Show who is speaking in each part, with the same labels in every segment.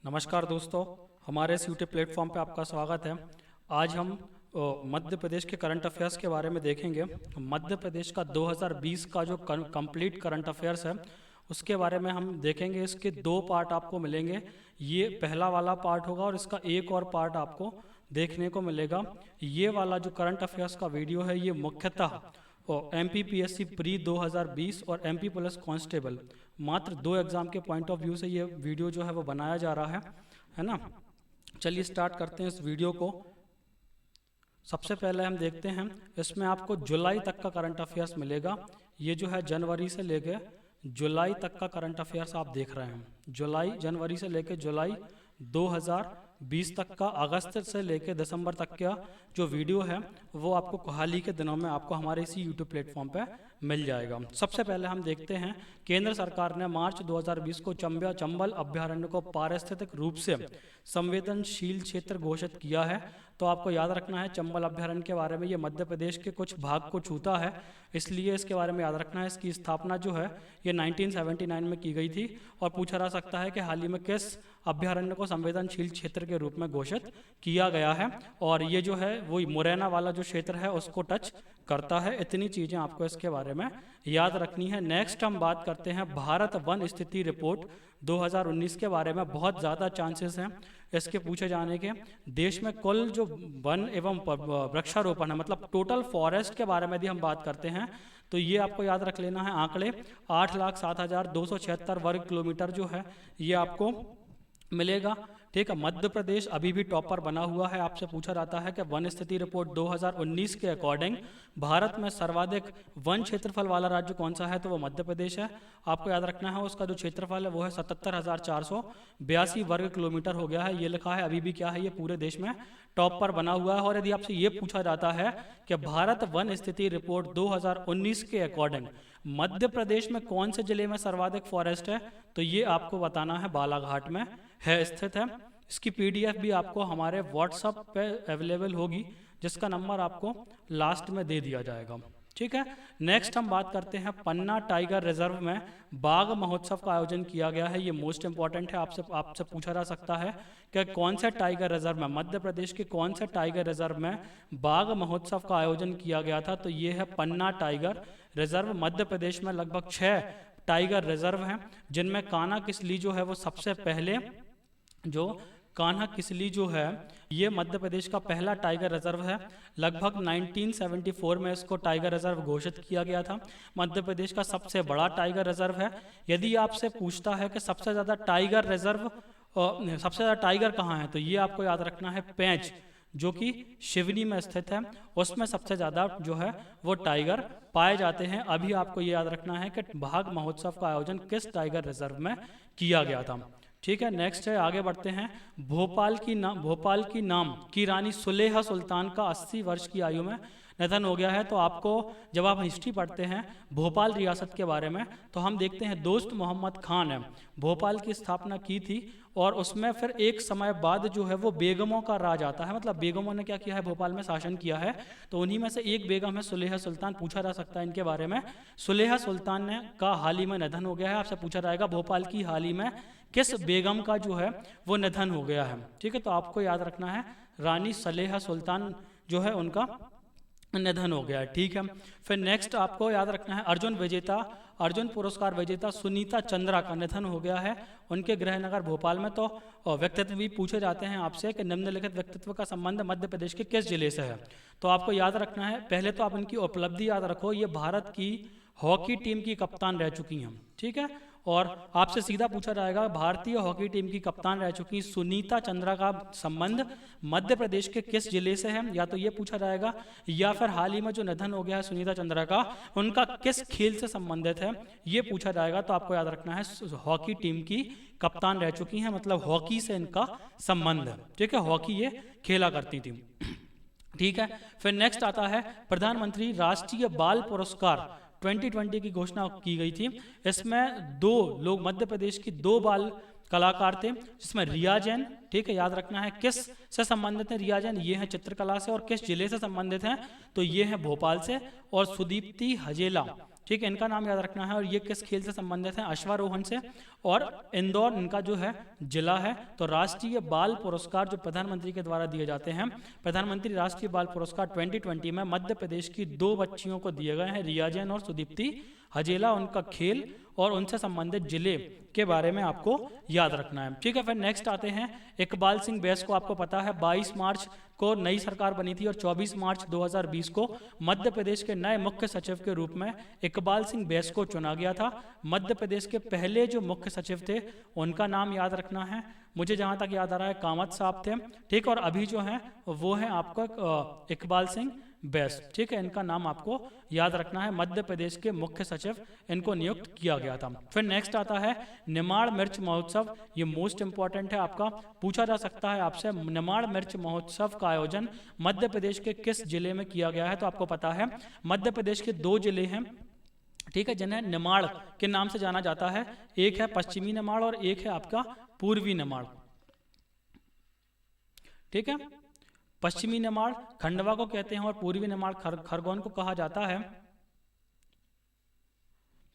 Speaker 1: नमस्कार दोस्तों, हमारे इस यूट्यूब प्लेटफॉर्म पे आपका स्वागत है। आज हम मध्य प्रदेश के करंट अफेयर्स के बारे में देखेंगे। मध्य प्रदेश का 2020 का जो कंप्लीट करंट अफेयर्स है उसके बारे में हम देखेंगे। इसके दो पार्ट आपको मिलेंगे। ये पहला वाला पार्ट होगा और इसका एक और पार्ट आपको देखने को मिलेगा। ये वाला जो करंट अफेयर्स का वीडियो है ये मुख्यतः MPPSC प्री 2020 और MP पुलिस कांस्टेबल मात्र 2 एग्ज़ाम के पॉइंट ऑफ व्यू से ये वीडियो जो है वो बनाया जा रहा है ना। चलिए स्टार्ट करते हैं इस वीडियो को। सबसे पहले हम देखते हैं, इसमें आपको जुलाई तक का करंट अफेयर्स मिलेगा। ये जो है जनवरी से लेके जुलाई तक का करंट अफेयर्स आप देख रहे हैं। जनवरी से लेके जुलाई 2020 तक का, अगस्त से लेके दिसंबर तक का जो वीडियो है वो आपको हाल ही के दिनों में आपको हमारे इसी यूट्यूब प्लेटफॉर्म पे मिल जाएगा। सबसे पहले हम देखते हैं, केंद्र सरकार ने मार्च 2020 को चंबल अभ्यारण्य को पारिस्थितिक रूप से संवेदनशील क्षेत्र घोषित किया है। तो आपको याद रखना है चंबल अभ्यारण्य के बारे में, ये मध्य प्रदेश के कुछ भाग को छूता है, इसलिए इसके बारे में याद रखना है। इसकी स्थापना जो है ये 1979 में की गई थी। और पूछा जा सकता है कि हाल ही में किस अभ्यारण्य को संवेदनशील क्षेत्र के रूप में घोषित किया गया है, और ये जो है वो मुरैना वाला जो क्षेत्र है उसको टच करता है। इतनी चीज़ें आपको इसके बारे में याद रखनी है। नेक्स्ट हम बात करते हैं भारत वन स्थिति रिपोर्ट 2019 के बारे में। बहुत ज़्यादा चांसेस हैं इसके पूछे जाने के। देश में कुल जो वन एवं वृक्षारोपण है, मतलब टोटल फॉरेस्ट के बारे में यदि हम बात करते हैं तो ये आपको याद रख लेना है। आंकड़े 8,07,276 वर्ग किलोमीटर जो है ये आपको मिलेगा। ठीक है, मध्य प्रदेश अभी भी टॉपर बना हुआ है। आपसे पूछा जाता है कि वन स्थिति रिपोर्ट 2019 के अकॉर्डिंग भारत में सर्वाधिक वन क्षेत्रफल वाला राज्य कौन सा है, तो वो मध्य प्रदेश है। आपको याद रखना है उसका जो क्षेत्रफल है वो है 77,482 वर्ग किलोमीटर हो गया है। ये लिखा है अभी भी क्या है, ये पूरे देश में टॉप पर बना हुआ है। और यदि आपसे ये पूछा जाता है कि भारत वन स्थिति रिपोर्ट 2019 के अकॉर्डिंग मध्य प्रदेश में कौन से जिले में सर्वाधिक फॉरेस्ट है, तो ये आपको बताना है बालाघाट में है स्थित है। इसकी PDF भी आपको हमारे WhatsApp पे अवेलेबल होगी, जिसका नंबर आपको लास्ट में दे दिया जाएगा। ठीक है, नेक्स्ट हम बात करते हैं पन्ना टाइगर रिजर्व में बाघ महोत्सव का आयोजन किया गया है। ये मोस्ट इंपॉर्टेंट है, आपसे पूछा जा सकता है कि कौन से टाइगर रिजर्व में, मध्य प्रदेश के कौन से टाइगर रिजर्व में बाघ महोत्सव का आयोजन किया गया था, तो ये है पन्ना टाइगर रिजर्व। मध्य प्रदेश में लगभग 6 टाइगर रिजर्व हैं, जिनमें कान्हा किसली जो है वो सबसे पहले, जो कान्हा किसली जो है ये मध्य प्रदेश का पहला टाइगर रिजर्व है। लगभग 1974 में इसको टाइगर रिजर्व घोषित किया गया था। मध्य प्रदेश का सबसे बड़ा टाइगर रिजर्व है। यदि आपसे पूछता है कि सबसे ज़्यादा टाइगर रिजर्व, सबसे ज़्यादा टाइगर कहाँ है, तो ये आपको याद रखना है पेंच, जो कि शिवनी में स्थित है, उसमें सबसे ज़्यादा जो है वो टाइगर पाए जाते हैं। अभी आपको ये याद रखना है कि बाघ महोत्सव का आयोजन किस टाइगर रिजर्व में किया गया था। ठीक है, नेक्स्ट है, आगे बढ़ते हैं। भोपाल की नाम की रानी सुलेहा सुल्तान का 80 वर्ष की आयु में निधन हो गया है। तो आपको जब आप हिस्ट्री पढ़ते हैं भोपाल रियासत के बारे में, तो हम देखते हैं दोस्त मोहम्मद खान है भोपाल की स्थापना की थी, और उसमें फिर एक समय बाद जो है वो बेगमों का राज आता है। मतलब बेगमों ने क्या किया है, भोपाल में शासन किया है। तो उन्हीं में से एक बेगम है सुलेहा सुल्तान। पूछा जा सकता है इनके बारे में। सुलेहा सुल्तान ने का हाल ही में निधन हो गया है। आपसे पूछा जाएगा भोपाल की हाल ही में किस बेगम का जो है वो निधन हो गया है। ठीक है, तो आपको याद रखना है रानी सुलेहा सुल्तान जो है उनका निधन हो गया है। ठीक है, फिर नेक्स्ट आपको याद रखना है अर्जुन पुरस्कार विजेता सुनीता चंद्रा का निधन हो गया है, उनके गृह नगर भोपाल में। तो व्यक्तित्व भी पूछे जाते हैं आपसे कि निम्नलिखित व्यक्तित्व का संबंध मध्य प्रदेश के किस जिले से है, तो आपको याद रखना है, पहले तो आप इनकी उपलब्धि याद रखो, ये भारत की हॉकी टीम की कप्तान रह चुकी हैं। ठीक है, और आपसे सीधा पूछा जाएगा भारतीय हॉकी टीम की कप्तान रह चुकी सुनीता चंद्रा का संबंध मध्य प्रदेश के किस जिले से है, या तो ये पूछा जाएगा, या फिर हाल ही में जो निधन हो गया है सुनीता चंद्रा का उनका किस खेल से संबंधित है, ये पूछा जाएगा। तो आपको याद रखना है हॉकी टीम की कप्तान रह चुकी हैं, मतलब हॉकी से इनका संबंध है। ठीक है, हॉकी ये खेला करती थी। ठीक है, फिर नेक्स्ट आता है प्रधानमंत्री राष्ट्रीय बाल पुरस्कार 2020 की घोषणा की गई थी। इसमें 2 लोग मध्य प्रदेश की 2 बाल कलाकार थे, जिसमें रिया जैन, ठीक है, याद रखना है किस से संबंधित है रिया जैन, ये है चित्रकला से, और किस जिले से संबंधित हैं, तो ये है भोपाल से। और सुदीप्ति हजेला ठीक है, इनका नाम याद रखना है। और ये किस खेल से संबंधित है? अश्वारोहण से। और इंदौर इनका जो है जिला है। तो राष्ट्रीय बाल पुरस्कार जो प्रधानमंत्री के द्वारा दिए जाते हैं, प्रधानमंत्री राष्ट्रीय बाल पुरस्कार 2020 में मध्य प्रदेश की 2 बच्चियों को दिए गए हैं, रिया जैन और सुदीप्ति हजेला। उनका खेल और उनसे संबंधित जिले के बारे में आपको याद रखना है। ठीक है, फिर नेक्स्ट आते हैं इकबाल सिंह बैस को। आपको पता है 22 मार्च को नई सरकार बनी थी और 24 मार्च 2020 को मध्य प्रदेश के नए मुख्य सचिव के रूप में इकबाल सिंह बैस को चुना गया था। मध्य प्रदेश के पहले जो मुख्य सचिव थे उनका नाम याद रखना है, मुझे जहां तक याद आ रहा है कामत साहब थे। ठीक, और अभी जो है वो है आपका इकबाल सिंह बैस। ठीक है, इनका नाम आपको याद रखना है, मध्य प्रदेश के मुख्य सचिव इनको नियुक्त किया गया था। फिर नेक्स्ट आता है निमाड़ मिर्च महोत्सव। ये मोस्ट इंपॉर्टेंट है, आपका पूछा जा सकता है आपसे, निमाड़ मिर्च महोत्सव का आयोजन मध्य प्रदेश के किस जिले में किया गया है? तो आपको पता है मध्य प्रदेश के 2 जिले हैं, ठीक है, जिन्हें निमाड़ के नाम से जाना जाता है। एक है पश्चिमी निमाड़ और एक है आपका पूर्वी निमाड़। ठीक है, पश्चिमी निमाड़ खंडवा को कहते हैं और पूर्वी निमाड़ खरगोन को कहा जाता है।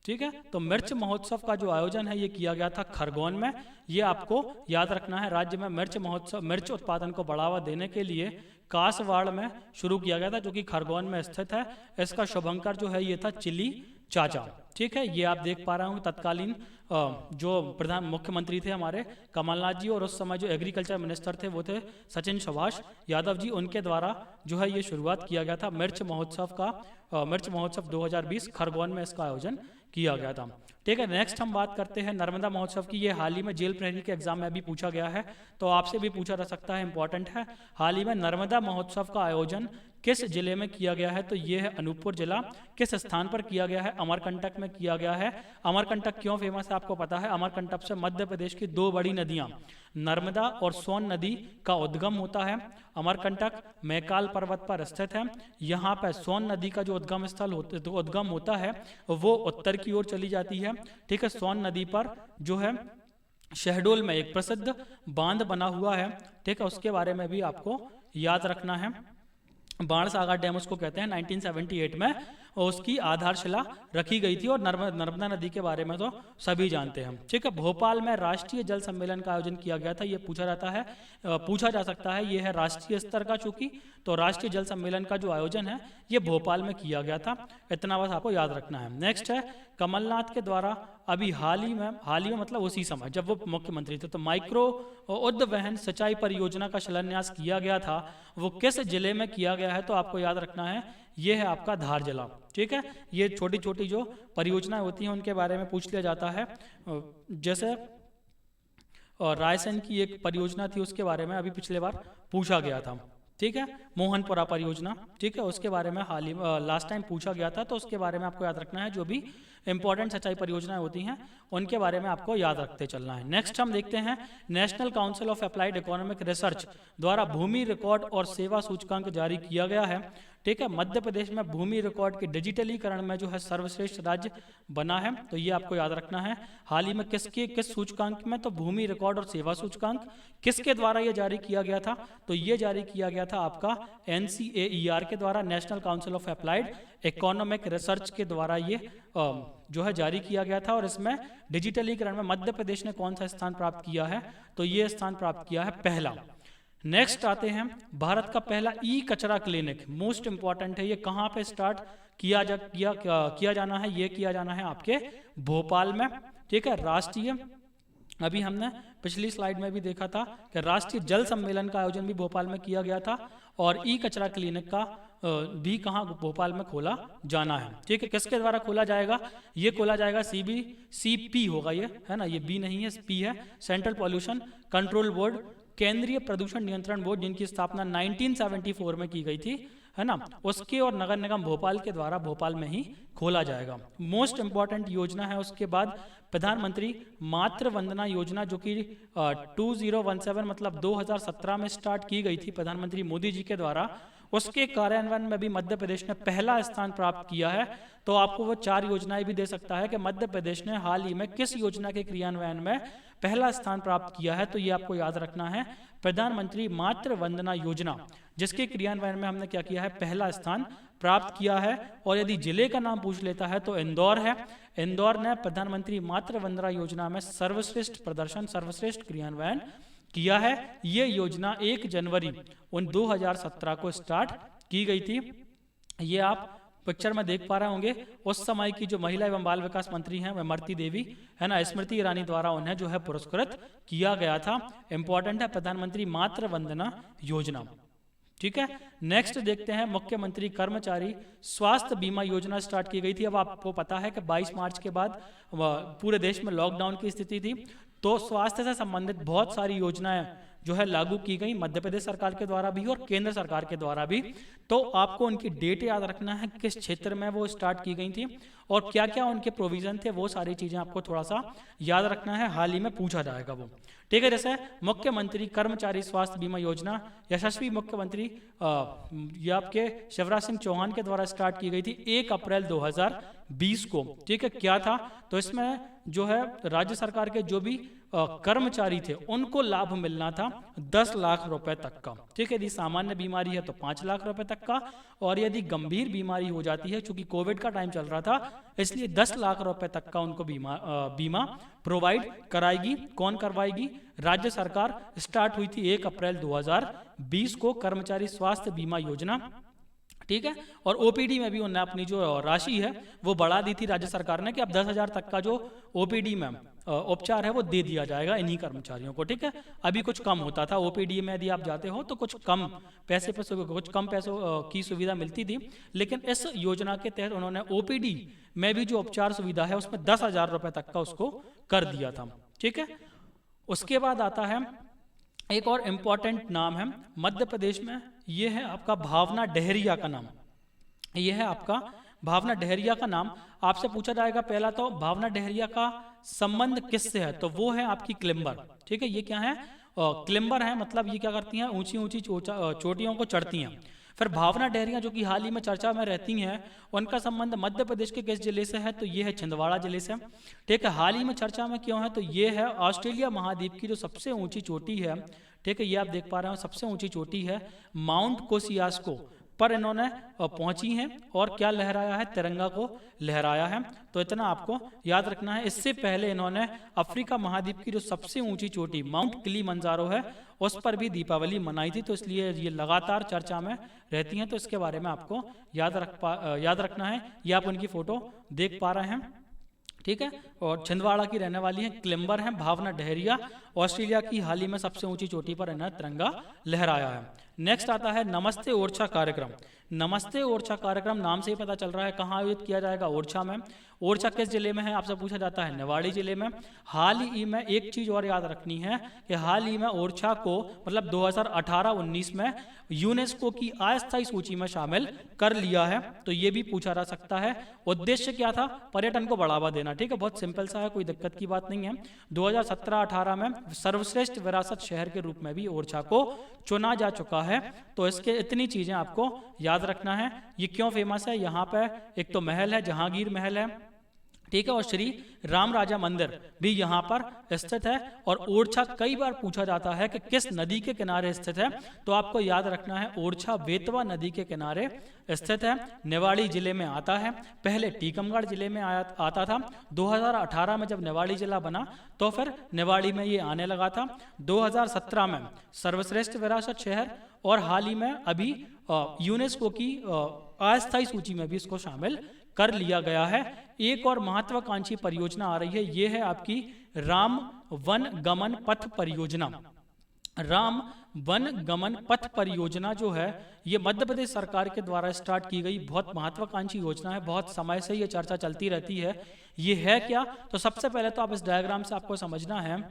Speaker 1: ठीक है, तो मिर्च महोत्सव का जो आयोजन है ये किया गया था खरगोन में। ये आपको याद रखना है, राज्य में मिर्च उत्पादन को बढ़ावा देने के लिए कासवाड़ में शुरू किया गया था, जो कि खरगोन में स्थित है। इसका शुभंकर जो है ये था चिली चाचा। ठीक है, ये आप देख पा रहे होंगे तत्कालीन जो प्रधान मुख्यमंत्री थे हमारे कमलनाथ जी, और उस समय जो एग्रीकल्चर मिनिस्टर थे वो थे सचिन सुभाष यादव जी, उनके द्वारा जो है ये शुरुआत किया गया था मिर्च महोत्सव का। मिर्च महोत्सव 2020 खरगोन में इसका आयोजन किया गया था। ठीक है, नेक्स्ट हम बात करते हैं नर्मदा महोत्सव की। ये हाल ही में जेल प्रहरी के एग्जाम में अभी पूछा गया है, तो आपसे भी पूछा जा सकता है, इंपॉर्टेंट है। हाल ही में नर्मदा महोत्सव का आयोजन किस जिले में किया गया है? तो ये है अनूपपुर जिला। किस स्थान पर किया गया है? अमरकंटक में किया गया है। अमरकंटक क्यों फेमस है आपको पता है? अमरकंटक से मध्य प्रदेश की 2 बड़ी नदियां नर्मदा और सोन नदी का उद्गम होता है। अमरकंटक मैकाल पर्वत पर स्थित है। यहाँ पर सोन नदी का जो उद्गम होता है वो उत्तर की ओर चली जाती है। ठीक है, सोन नदी पर जो है शहडोल में एक प्रसिद्ध बांध बना हुआ है। ठीक है, उसके बारे में भी आपको याद रखना है। बाणसागर डैम उसको कहते हैं। 1978 में उसकी आधारशिला रखी गई थी। और नर्मदा नदी के बारे में तो सभी जानते हैं। ठीक है, भोपाल में राष्ट्रीय जल सम्मेलन का आयोजन किया गया था। ये पूछा जा सकता है, ये है राष्ट्रीय स्तर का, चूंकि तो राष्ट्रीय जल सम्मेलन का जो आयोजन है ये भोपाल में किया गया था। इतना बस आपको याद रखना है। नेक्स्ट है कमलनाथ के द्वारा अभी हाल ही में मतलब उसी समय जब वो मुख्यमंत्री थे, तो माइक्रो उद्वहन सिंचाई परियोजना का शिलान्यास किया गया था। वो किस जिले में किया गया है? तो आपको याद रखना है, ये है आपका धार जिला। ठीक है, ये छोटी छोटी जो परियोजनाएं होती हैं उनके बारे में पूछ लिया जाता है। जैसे रायसेन की एक परियोजना थी, उसके बारे में अभी पिछले बार पूछा गया था। ठीक है, मोहनपुरा परियोजना। ठीक है, उसके बारे में हाल ही लास्ट टाइम पूछा गया था, तो उसके बारे में आपको याद रखना है। जो भी इंपॉर्टेंट सिंचाई परियोजनाएं होती हैं उनके बारे में आपको याद रखते चलना है। नेक्स्ट हम देखते हैं national council of applied economic research द्वारा भूमि रिकॉर्ड और सेवा सूचकांक जारी किया गया है। ठीक है, मध्य प्रदेश में भूमि रिकॉर्ड के डिजिटलीकरण में जो है सर्वश्रेष्ठ राज्य बना है, तो ये आपको याद रखना है। हाल ही में किस सूचकांक में? तो भूमि रिकॉर्ड और सेवा सूचकांक। किसके द्वारा ये जारी किया गया था? तो ये जारी किया गया था आपका NCAER के द्वारा, national council of applied economic research के द्वारा ये जो है जारी किया गया था। और इसमें डिजिटलीकरण में मध्य प्रदेश ने कौन सा स्थान प्राप्त किया है? तो ये स्थान प्राप्त किया है पहला। नेक्स्ट आते हैं भारत का पहला ई कचरा क्लिनिक। मोस्ट इंपॉर्टेंट है, ये कहाँ पे स्टार्ट किया जाना है? ये किया जाना है आपके भोपाल में। ठीक है, राष्ट्रीय, अभी हमने पिछली स्लाइड में भी देखा था कि राष्ट्रीय जल सम्मेलन का आयोजन भी भोपाल में किया गया था। और ई कचरा क्लिनिक का भी कहाँ? भोपाल में खोला जाना है। ठीक है, किसके द्वारा खोला जाएगा? ये खोला जाएगा CP होगा, ये है ना, ये B नहीं है, P है, सेंट्रल पॉल्यूशन कंट्रोल बोर्ड, केंद्रीय प्रदूषण नियंत्रण बोर्ड, जिनकी स्थापना 1974 में की गई थी, है ना, उसके और नगर निगम भोपाल के द्वारा भोपाल में ही खोला जाएगा। मोस्ट इंपॉर्टेंट योजना है। उसके बाद प्रधानमंत्री मातृ वंदना योजना, जो कि 2017 मतलब 2017 में स्टार्ट की गई थी प्रधानमंत्री मोदी जी के द्वारा। उसके कार्यान्वयन में भी मध्य प्रदेश ने पहला स्थान प्राप्त किया है। तो आपको वो 4 योजनाएं भी दे सकता है कि मध्य प्रदेश ने हाल ही में किस योजना के क्रियान्वयन में पहला स्थान प्राप्त किया है। तो ये आपको याद रखना है, प्रधानमंत्री मातृ वंदना योजना, जिसके क्रियान्वयन में हमने क्या किया है, पहला स्थान प्राप्त किया है। और यदि जिले का नाम पूछ लेता है तो इंदौर है। इंदौर ने प्रधानमंत्री मातृ वंदना योजना में सर्वश्रेष्ठ प्रदर्शन, सर्वश्रेष्ठ क्रियान्वयन किया है। ये योजना 1 जनवरी 2017 को स्टार्ट की गई थी। ये आप पिक्चर में देख पा रहे होंगे, उस समय की जो महिला एवं बाल विकास मंत्री हैं वह इमरती देवी है ना, स्मृति ईरानी द्वारा उन्हें जो है पुरस्कृत किया गया था। इंपॉर्टेंट है प्रधानमंत्री मातृ वंदना योजना। ठीक है, नेक्स्ट देखते हैं, मुख्यमंत्री कर्मचारी स्वास्थ्य बीमा योजना स्टार्ट की गई थी। अब आपको पता है कि 22 मार्च के बाद पूरे देश में लॉकडाउन की स्थिति थी, तो स्वास्थ्य से संबंधित बहुत सारी योजनाएं जो है लागू की गई, मध्य प्रदेश सरकार के द्वारा भी और केंद्र सरकार के द्वारा भी। तो आपको उनकी डेट याद रखना है, किस क्षेत्र में वो स्टार्ट की गई थी और क्या क्या उनके प्रोविजन थे, वो सारी चीजें आपको थोड़ा सा याद रखना है, हाल ही में पूछा जाएगा वो। ठीक है, जैसे मुख्यमंत्री कर्मचारी स्वास्थ्य बीमा योजना यशस्वी मुख्यमंत्री ये आपके शिवराज सिंह चौहान के द्वारा स्टार्ट की गई थी 1 अप्रैल 2020 को। ठीक है, क्या था, तो इसमें जो है राज्य सरकार के जो भी कर्मचारी थे उनको लाभ मिलना था 10 लाख रुपए तक का। ठीक है, यदि सामान्य बीमारी है तो 5 लाख रुपए तक का, और यदि गंभीर बीमारी हो जाती है, चूंकि कोविड का टाइम चल रहा था इसलिए 10 लाख रुपए तक का उनको बीमा प्रोवाइड कराएगी। कौन करवाएगी, राज्य सरकार। स्टार्ट हुई थी 1 अप्रैल 2020 को कर्मचारी स्वास्थ्य बीमा योजना। ठीक है, और ओपीडी में भी उन्होंने अपनी जो राशि है वो बढ़ा दी थी राज्य सरकार ने, कि अब 10,000 तक का जो ओपीडी में उपचार है वो दे दिया जाएगा इन्हीं कर्मचारियों को। ठीक है, अभी कुछ कम होता था, ओपीडी में यदि आप जाते हो तो कुछ कम पैसों की सुविधा मिलती थी, लेकिन इस योजना के तहत उन्होंने ओपीडी में भी जो उपचार सुविधा है उसमें 10,000 रुपए तक का उसको कर दिया था। ठीक है, उसके बाद आता है एक और इम्पॉर्टेंट नाम है मध्य प्रदेश में, ये है आपका भावना डेहरिया का नाम। ये है आपका भावना डेहरिया का नाम। आपसे पूछा जाएगा पहला तो भावना डेहरिया का संबंध किससे है, तो वो है आपकी क्लिम्बर। ठीक है, ये क्या है, क्लिम्बर है, मतलब ये क्या करती हैं, ऊंची ऊंची चोटियों को चढ़ती हैं। फिर भावना डेहरिया जो कि हाल ही में चर्चा में रहती हैं, उनका संबंध मध्य प्रदेश के किस जिले से है, तो ये है छिंदवाड़ा जिले से। ठीक है, हाल ही में चर्चा में क्यों है, तो ये है ऑस्ट्रेलिया महाद्वीप की जो सबसे ऊंची चोटी है। ठीक है, ये आप देख पा रहे हो सबसे ऊंची चोटी है माउंट कोसियास्को पर इन्होंने पहुंची हैं और क्या लहराया है, तिरंगा को लहराया है। तो इतना आपको याद रखना है। इससे पहले इन्होंने अफ्रीका महाद्वीप की जो सबसे ऊंची चोटी माउंट किलिमंजारो है उस पर भी दीपावली मनाई थी, तो इसलिए ये लगातार चर्चा में रहती हैं, तो इसके बारे में आपको याद रखना है। ये आप उनकी फोटो देख पा रहे हैं। ठीक है, और छिंदवाड़ा की रहने वाली है, क्लिम्बर है भावना डेहरिया, ऑस्ट्रेलिया की हाल ही में सबसे ऊंची चोटी पर इन्हें तिरंगा लहराया है। नेक्स्ट आता है नमस्ते ओरछा कार्यक्रम। नमस्ते ओरछा कार्यक्रम नाम से ही पता चल रहा है कहाँ आयोजित किया जाएगा, ओरछा में। ओरछा किस जिले में है, आपसे पूछा जाता है निवाड़ी जिले में। हाल ही में एक चीज और याद रखनी है कि हाल ही में ओरछा को मतलब 2018-19 में यूनेस्को की अस्थायी सूची में शामिल कर लिया है, तो ये भी पूछा जा सकता है। उद्देश्य क्या था, पर्यटन को बढ़ावा देना। ठीक है, बहुत सिंपल सा है, कोई दिक्कत की बात नहीं है। 2017-18 में सर्वश्रेष्ठ विरासत शहर के रूप में भी ओरछा को चुना जा चुका है, तो इसके इतनी चीजें आपको याद रखना है। ये क्यों फेमस है, यहाँ पे एक तो महल है, जहांगीर महल है। ठीक है, और श्री राम राजा मंदिर भी यहाँ पर स्थित है। और ओरछा कई बार पूछा जाता है कि किस नदी के किनारे स्थित है, तो आपको याद रखना है ओरछा बेतवा नदी के किनारे स्थित है, निवाड़ी जिले में आता है। पहले टीकमगढ़ जिले में आता था। 2018 में जब निवाड़ी जिला बना तो फिर निवाड़ी में ये आने लगा था। 2017 में सर्वश्रेष्ठ विरासत शहर, और हाल ही में अभी यूनेस्को की अस्थायी सूची में भी इसको शामिल कर लिया गया है। एक और महत्वाकांक्षी परियोजना आ रही है, ये है आपकी राम वन गमन पथ परियोजना। राम वन गमन पथ परियोजना जो है ये मध्य प्रदेश सरकार के द्वारा स्टार्ट की गई बहुत महत्वाकांक्षी योजना है। बहुत समय से ये चर्चा चलती रहती है। ये है क्या, तो सबसे पहले तो आप इस डायग्राम से आपको समझना है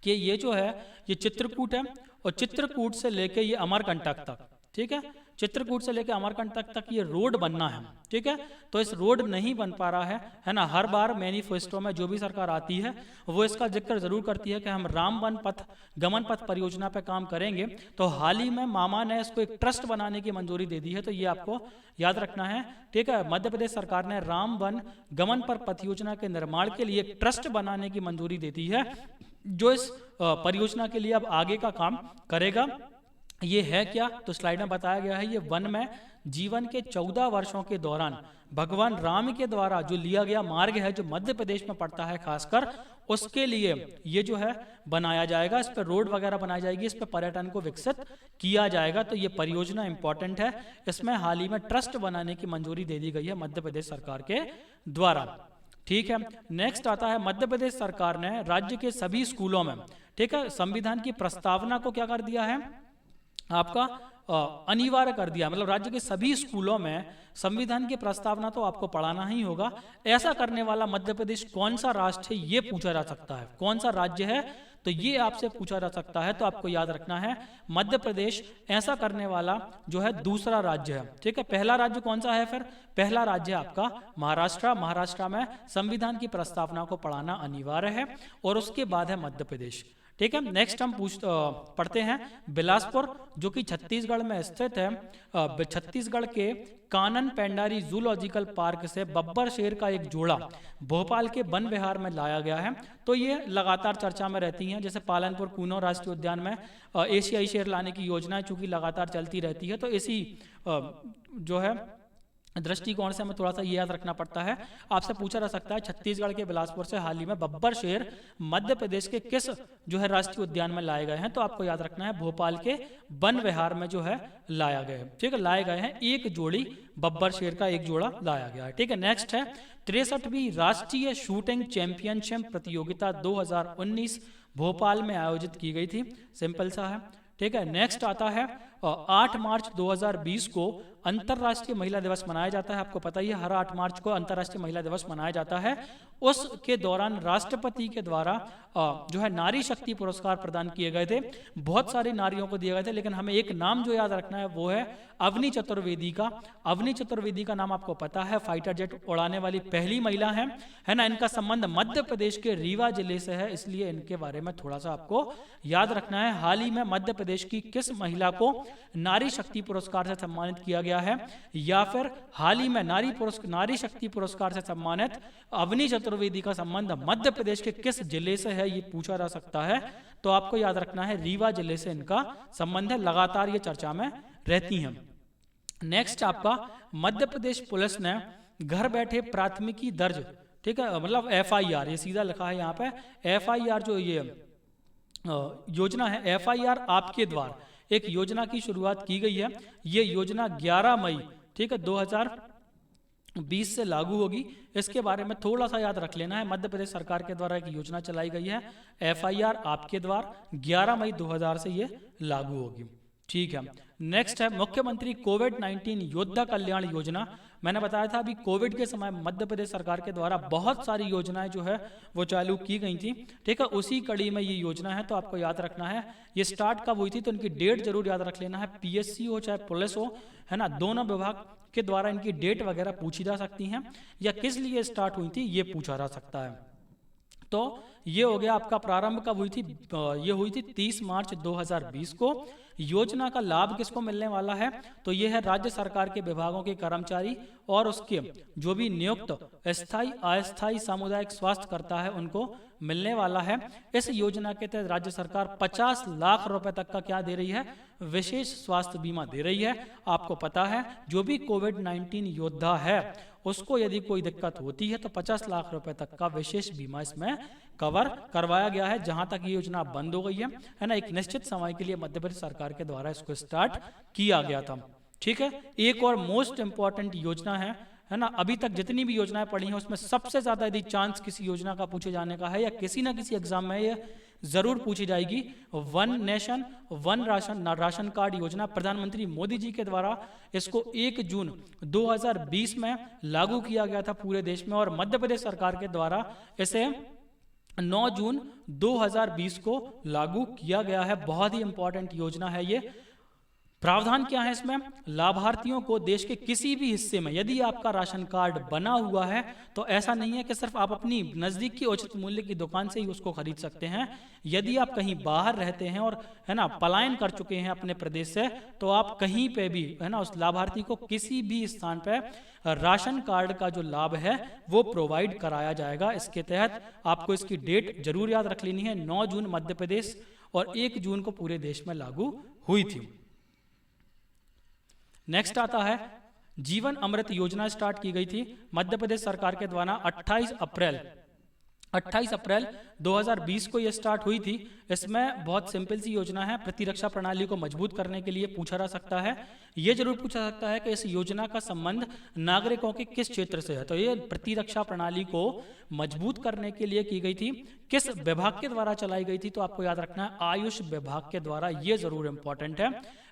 Speaker 1: कि ये जो है ये चित्रकूट है, और चित्रकूट से लेके ये अमरकंटक तक, ठीक है, चित्रकूट से लेकर अमरकंटक तक ये रोड बनना है। ठीक है, तो इस रोड नहीं बन पा रहा है ना। हर बार मैनिफेस्टो में जो भी सरकार आती है वो इसका जिक्र जरूर करती है कि हम राम वन पथ गमन पथ परियोजना पे काम करेंगे। तो हाल ही में मामा ने इसको एक ट्रस्ट बनाने की मंजूरी दे दी है, तो ये आपको याद रखना है। ठीक है, मध्य प्रदेश सरकार ने राम वन गमन पर पथ योजना के निर्माण के लिए एक ट्रस्ट बनाने की मंजूरी दे दी है। जो इस परियोजना के लिए अब आगे का काम करेगा। ये है क्या, तो स्लाइड में बताया गया है, ये वन में जीवन के 14 वर्षों के दौरान भगवान राम के द्वारा जो लिया गया मार्ग है, जो मध्य प्रदेश में पड़ता है खासकर, उसके लिए ये जो है बनाया जाएगा। इस पर रोड वगैरह बनाई जाएगी, इस पर पर्यटन को विकसित किया जाएगा। तो ये परियोजना इंपॉर्टेंट है। इसमें हाल ही में ट्रस्ट बनाने की मंजूरी दे दी गई है मध्य प्रदेश सरकार के द्वारा। ठीक है, नेक्स्ट आता है, मध्य प्रदेश सरकार ने राज्य के सभी स्कूलों में, ठीक है, संविधान की प्रस्तावना को क्या कर दिया है, आपका अनिवार्य कर दिया। मतलब राज्य के सभी स्कूलों में संविधान की प्रस्तावना तो आपको पढ़ाना ही होगा। ऐसा करने वाला मध्य प्रदेश कौन सा राष्ट्र है, ये पूछा जा सकता है। कौन सा राज्य है, तो ये आपसे पूछा जा सकता है। तो आपको याद रखना है, मध्य प्रदेश ऐसा करने वाला जो है दूसरा राज्य है। ठीक है, पहला राज्य कौन सा है, फिर पहला राज्य है आपका महाराष्ट्र। महाराष्ट्र में संविधान की प्रस्तावना को पढ़ाना अनिवार्य है, और उसके बाद है मध्य प्रदेश। ठीक है, नेक्स्ट हम पढ़ते हैं बिलासपुर, जो कि छत्तीसगढ़ में स्थित है। छत्तीसगढ़ के कानन पेंडारी जूलॉजिकल पार्क से बब्बर शेर का एक जोड़ा भोपाल के वन विहार में लाया गया है। तो ये लगातार चर्चा में रहती हैं, जैसे पालनपुर कूनो राष्ट्रीय उद्यान में एशियाई शेर लाने की योजना चूंकि लगातार चलती रहती है, तो इसी जो है दृष्टिकोण से हमें थोड़ा सा ये याद रखना पड़ता है। आपसे पूछा जा सकता है, छत्तीसगढ़ के बिलासपुर से हाल ही में बब्बर शेर मध्य प्रदेश के किस जो है राष्ट्रीय उद्यान में लाए गए हैं, तो आपको याद रखना है भोपाल के वन विहार में जो है लाया गया है। ठीक है, लाए गए हैं, एक जोड़ी बब्बर शेर का एक जोड़ा लाया गया है। ठीक है, नेक्स्ट है 63वीं राष्ट्रीय शूटिंग चैंपियनशिप प्रतियोगिता 2019 भोपाल में आयोजित की गई थी। सिंपल सा है। ठीक है, नेक्स्ट आता है 8 मार्च 2020 को अंतर्राष्ट्रीय महिला दिवस मनाया जाता है। आपको पता ही है, हर 8 मार्च को अंतर्राष्ट्रीय महिला दिवस मनाया जाता है। उसके दौरान राष्ट्रपति के द्वारा जो है नारी शक्ति पुरस्कार प्रदान किए गए थे। बहुत सारी नारियों को दिए गए थे, लेकिन हमें एक नाम जो याद रखना है वो है अवनी चतुर्वेदी का। अवनी चतुर्वेदी का नाम आपको पता है, फाइटर जेट उड़ाने वाली पहली महिला है ना। इनका संबंध मध्य प्रदेश के रीवा जिले से है, इसलिए इनके बारे में थोड़ा सा आपको याद रखना है। हाल ही में मध्य प्रदेश की किस महिला को नारी शक्ति पुरस्कार से सम्मानित किया गया है, या फिर हाल ही में नारी शक्ति पुरस्कार से सम्मानित अवनी चतुर्वेदी का संबंध मध्य प्रदेश के किस जिले से है, ये पूछा जा सकता है। तो आपको याद रखना है रीवा जिले से इनका संबंध है। लगातार ये चर्चा में रहती हैं। नेक्स्ट आपका मध्य प्रदेश पुलिस ने घर बैठे प्राथमिकी दर्ज, ठीक है, मतलब FIR, ये सीधा लिखा है यहाँ पे, FIR जो ये योजना है, FIR आपके द्वार, एक योजना की शुरुआत की गई है। ये योजना 11 मई, ठीक है, 2020 से लागू होगी। इसके बारे में थोड़ा सा याद रख लेना है। मध्य प्रदेश सरकार के द्वारा एक योजना चलाई गई है, FIR आपके द्वार, 11 मई 2000 से ये लागू होगी। ठीक है, नेक्स्ट है मुख्यमंत्री कोविड-19 योद्धा कल्याण योजना। मैंने बताया था अभी कोविड के समय मध्य प्रदेश सरकार के द्वारा बहुत सारी योजनाएं जो है वो चालू की गई थी। ठीक है, उसी कड़ी में ये योजना है, तो आपको याद रखना है ये स्टार्ट कब हुई थी, तो इनकी डेट जरूर याद रख लेना है। PSC हो चाहे पुलिस हो, है ना, दोनों विभाग के द्वारा इनकी डेट वगैरह पूछी जा सकती हैं, या किस लिए स्टार्ट हुई थी ये पूछा जा सकता है। तो ये हो गया आपका प्रारंभ कब हुई थी, ये हुई थी 30 मार्च 2020 को। योजना का लाभ किसको मिलने वाला है, तो ये है राज्य सरकार के विभागों के कर्मचारी और उसके जो भी नियुक्त स्थायी अस्थायी सामुदायिक स्वास्थ्य करता है उनको मिलने वाला है। इस योजना के तहत राज्य सरकार 50 लाख रुपए तक का क्या दे रही है, विशेष स्वास्थ्य बीमा दे रही है। आपको पता है जो भी कोविड-19 योद्धा है उसको यदि कोई दिक्कत होती है तो 50 लाख रुपए तक का विशेष बीमा इसमें कवर करवाया गया है। जहां तक ये योजना बंद हो गई है ना, एक निश्चित समय के लिए मध्य प्रदेश सरकार के द्वारा इसको स्टार्ट किया गया था। ठीक है, एक और मोस्ट इंपॉर्टेंट योजना है ना, अभी तक जितनी भी योजनाएं पड़ी हैं उसमें सबसे ज्यादा यदि चांस किसी योजना का पूछे जाने का है या किसी ना किसी एग्जाम में ये जरूर पूछी जाएगी, one nation one ration card योजना। प्रधानमंत्री मोदी जी के द्वारा इसको 1 जून 2020 में लागू किया गया था पूरे देश में, और मध्य प्रदेश सरकार के द्वारा इसे 9 जून 2020 को लागू किया गया है। बहुत ही इंपॉर्टेंट योजना है ये। प्रावधान क्या है इसमें? लाभार्थियों को देश के किसी भी हिस्से में यदि आपका राशन कार्ड बना हुआ है तो ऐसा नहीं है कि सिर्फ आप अपनी नजदीक की उचित मूल्य की दुकान से ही उसको खरीद सकते हैं। यदि आप कहीं बाहर रहते हैं और है ना पलायन कर चुके हैं अपने प्रदेश से, तो आप कहीं पे भी है ना उस लाभार्थी को किसी भी स्थान पे राशन कार्ड का जो लाभ है वो प्रोवाइड कराया जाएगा। इसके तहत आपको इसकी डेट जरूर याद रख लेनी है। 9 जून मध्य प्रदेश और 1 जून को पूरे देश में लागू हुई थी। नेक्स्ट आता है जीवन अमृत योजना स्टार्ट की गई थी मध्य प्रदेश सरकार के द्वारा 28 अप्रैल 2020 को यह स्टार्ट हुई थी। इसमें बहुत सिंपल सी योजना है, प्रतिरक्षा प्रणाली को मजबूत करने के लिए पूछा जा सकता है। यह जरूर पूछा सकता है कि इस योजना का संबंध नागरिकों के किस क्षेत्र से है। तो ये प्रतिरक्षा प्रणाली को मजबूत करने के लिए की गई थी। किस विभाग के द्वारा चलाई गई थी? तो आपको याद रखना है आयुष विभाग के द्वारा। ये जरूर इंपॉर्टेंट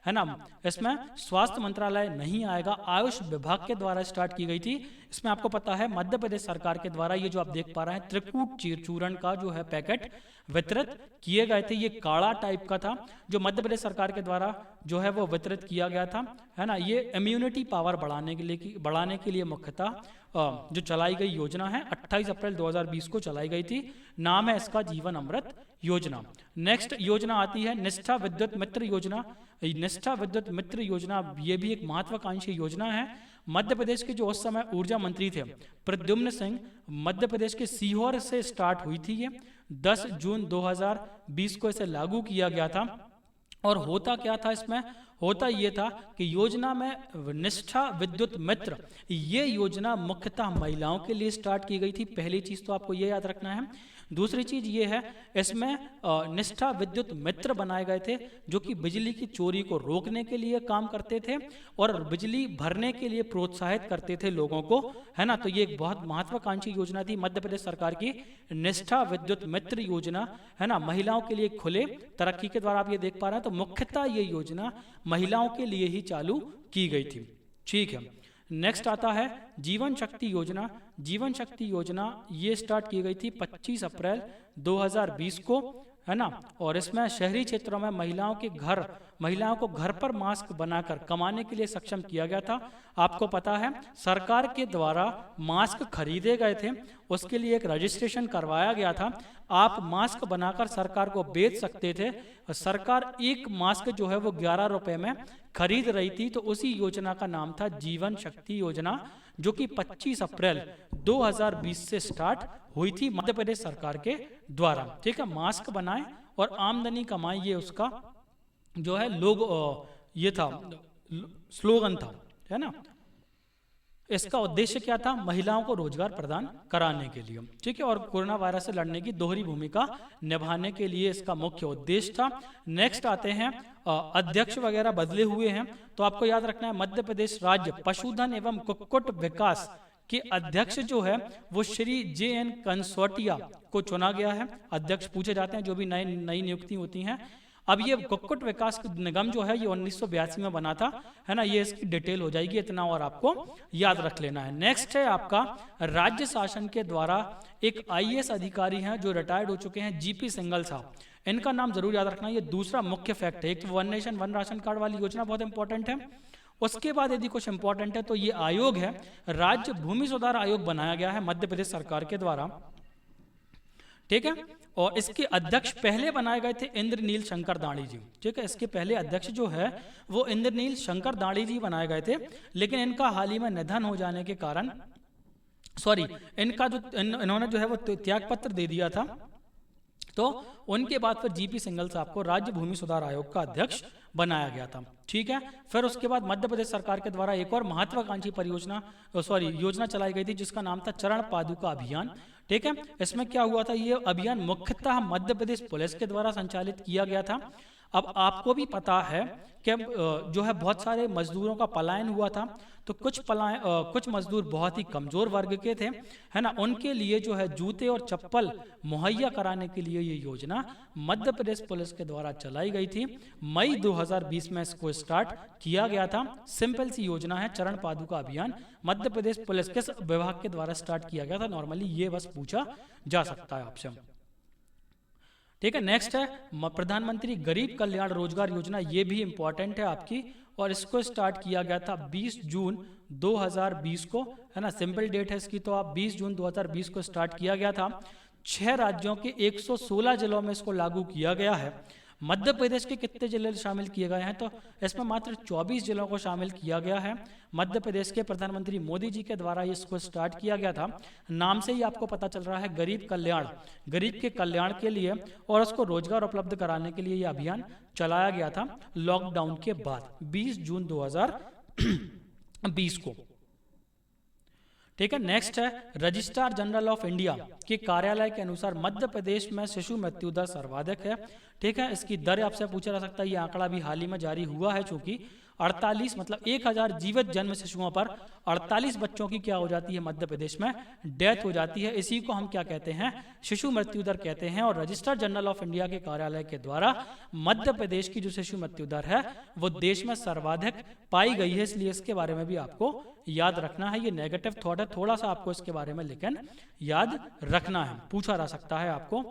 Speaker 1: है ना। इसमें स्वास्थ्य मंत्रालय नहीं आएगा, आयुष विभाग के द्वारा स्टार्ट की गई थी। इसमें आपको पता है मध्य प्रदेश सरकार के द्वारा ये जो आप देख पा रहे हैं त्रिकूट चूर्ण का जो है पैकेट वितरित किए गए थे। ये काढ़ा टाइप का था जो मध्य प्रदेश सरकार के द्वारा जो है वो वितरित किया गया था, है ना। ये इम्यूनिटी पावर बढ़ाने के लिए मुख्यतः जो चलाई गई योजना है 28 अप्रैल 2020 को चलाई गई थी। नाम है इसका जीवन अमृत योजना। नेक्स्ट योजना आती है निष्ठा विद्युत मित्र योजना। निष्ठा विद्युत मित्र योजना ये भी एक महत्वाकांक्षी योजना है। मध्य प्रदेश के जो उस समय ऊर्जा मंत्री थे प्रद्युम्न सिंह, मध्य प्रदेश के सीहोर से स्टार्ट हुई थी। ये 10 जून 2020 को इसे लागू किया गया था। और होता क्या था इसमें? होता ये था कि योजना में निष्ठा विद्युत मित्र ये योजना मुख्यतः महिलाओं के लिए स्टार्ट की गई थी। पहली चीज तो आपको ये याद रखना है। दूसरी चीज ये है इसमें निष्ठा विद्युत मित्र बनाए गए थे जो कि बिजली की चोरी को रोकने के लिए काम करते थे और बिजली भरने के लिए प्रोत्साहित करते थे लोगों को, है ना। तो ये एक बहुत महत्वाकांक्षी योजना थी मध्य प्रदेश सरकार की निष्ठा विद्युत मित्र योजना, है ना। महिलाओं के लिए खुले तरक्की के द्वारा आप ये देख पा रहे हैं। तो मुख्यतः ये योजना महिलाओं के लिए ही चालू की गई थी। ठीक है। नेक्स्ट आता है जीवन शक्ति योजना। जीवन शक्ति योजना ये स्टार्ट की गई थी 25 अप्रैल 2020 को, है ना। और इसमें शहरी क्षेत्रों में महिलाओं को घर पर मास्क बनाकर कमाने के लिए सक्षम किया गया था। आपको पता है सरकार के द्वारा मास्क खरीदे गए थे, उसके लिए एक रजिस्ट्रेशन करवाया गया था। आप मास्क बनाकर सरकार को बेच सकते थे। सरकार एक मास्क जो है वो 11 रुपए में खरीद रही थी। तो उसी योजना का नाम था जीवन शक्ति योजना जो कि 25 अप्रैल 2020 से स्टार्ट हुई थी मध्य प्रदेश सरकार के द्वारा। ठीक है। मास्क बनाए और आमदनी कमाए, ये उसका जो है ये था स्लोगन था, है ना। इसका उद्देश्य क्या था? महिलाओं को रोजगार प्रदान कराने के लिए। ठीक है। और कोरोना वायरस से लड़ने की दोहरी भूमिका निभाने के लिए इसका मुख्य उद्देश्य था। नेक्स्ट आते हैं अध्यक्ष वगैरह बदले हुए हैं। तो आपको याद रखना है मध्य प्रदेश राज्य पशुधन एवं कुक्कुट विकास के अध्यक्ष जो है वो श्री JN कंसोटिया को चुना गया है। अध्यक्ष पूछे जाते हैं जो भी नई नियुक्ति होती हैं। अब ये कुक्कुट विकास निगम जो है ये 1982 में बना था, है ना। ये इसकी डिटेल हो जाएगी, इतना और आपको याद रख लेना है। नेक्स्ट है आपका राज्य शासन के द्वारा एक IAS अधिकारी हैं जो रिटायर्ड हो चुके हैं, GP सिंघल साहब। इनका नाम जरूर याद रखना। ये दूसरा मुख्य फैक्ट है। एक one nation one ration card वाली योजना बहुत इंपॉर्टेंट है। उसके बाद यदि कुछ इंपॉर्टेंट है तो ये आयोग है राज्य भूमि सुधार आयोग बनाया गया है मध्य प्रदेश सरकार के द्वारा। ठीक है। और इसके अध्यक्ष पहले बनाए गए थे इंद्रनील शंकर दाणी जी। ठीक है। इसके पहले अध्यक्ष जो है वो इंद्रनील शंकर दाणी जी बनाए गए थे, लेकिन इनका हाल ही में निधन हो जाने के कारण इन्होंने जो है वो त्याग पत्र दे दिया था। तो उनके बाद फिर GP सिंघल साहब को राज्य भूमि सुधार आयोग का अध्यक्ष बनाया गया था। ठीक है। फिर उसके बाद मध्य प्रदेश सरकार के द्वारा एक और महत्वाकांक्षी योजना चलाई गई थी जिसका नाम था चरण पादुका अभियान। ठीक है। इसमें क्या हुआ था? ये अभियान मुख्यतः मध्य प्रदेश पुलिस के द्वारा संचालित किया गया था। अब आपको भी पता है कि जो है बहुत सारे मजदूरों का पलायन हुआ था। तो कुछ मजदूर बहुत ही कमजोर वर्ग के थे, है ना। उनके लिए जो है जूते और चप्पल मुहैया कराने के लिए ये योजना मध्य प्रदेश पुलिस के द्वारा चलाई गई थी। मई 2020 में इसको स्टार्ट किया गया था। सिंपल सी योजना है चरण पादुका अभियान। मध्य प्रदेश पुलिस किस विभाग के द्वारा स्टार्ट किया गया था? नॉर्मली ये बस पूछा जा सकता है आपसे। ठीक है। नेक्स्ट है प्रधानमंत्री गरीब कल्याण रोजगार योजना, ये भी इंपॉर्टेंट है आपकी, और इसको स्टार्ट किया गया था 20 जून 2020 को, है ना, सिंपल डेट है इसकी, तो आप 20 जून 2020 को स्टार्ट किया गया था। 6 राज्यों के 116 जिलों में इसको लागू किया गया है। मध्य प्रदेश के कितने जिले शामिल किए गए हैं, तो इसमें मात्र 24 जिलों को शामिल किया गया है। मध्य प्रदेश के प्रधानमंत्री मोदी जी के द्वारा इसको स्टार्ट किया गया था। नाम से ही आपको पता चल रहा है गरीब कल्याण, गरीब के कल्याण के लिए और उसको रोजगार उपलब्ध कराने के लिए यह अभियान चलाया गया था लॉकडाउन के बाद 20 जून 2020 को। ठीक है। नेक्स्ट है रजिस्ट्रार जनरल ऑफ इंडिया के कार्यालय के अनुसार मध्य प्रदेश में शिशु मृत्यु दर सर्वाधिक है। ठीक है। इसकी दर आपसे पूछा जा सकता है, ये आंकड़ा भी हाल ही में जारी हुआ है, चूंकि 48 मतलब 1000 जीवित जन्म शिशुओं पर 48 बच्चों की क्या हो जाती है मध्य प्रदेश में डेथ हो जाती है। इसी को हम क्या कहते हैं, शिशु मृत्यु दर कहते हैं। और रजिस्ट्रार जनरल ऑफ इंडिया के कार्यालय के द्वारा मध्य प्रदेश की जो शिशु मृत्यु दर है वो देश में सर्वाधिक पाई गई है, इसलिए इसके बारे में भी आपको याद रखना है। ये नेगेटिव थॉट है, थोड़ा सा आपको इसके बारे में लेकिन याद रखना है, पूछा जा सकता है आपको।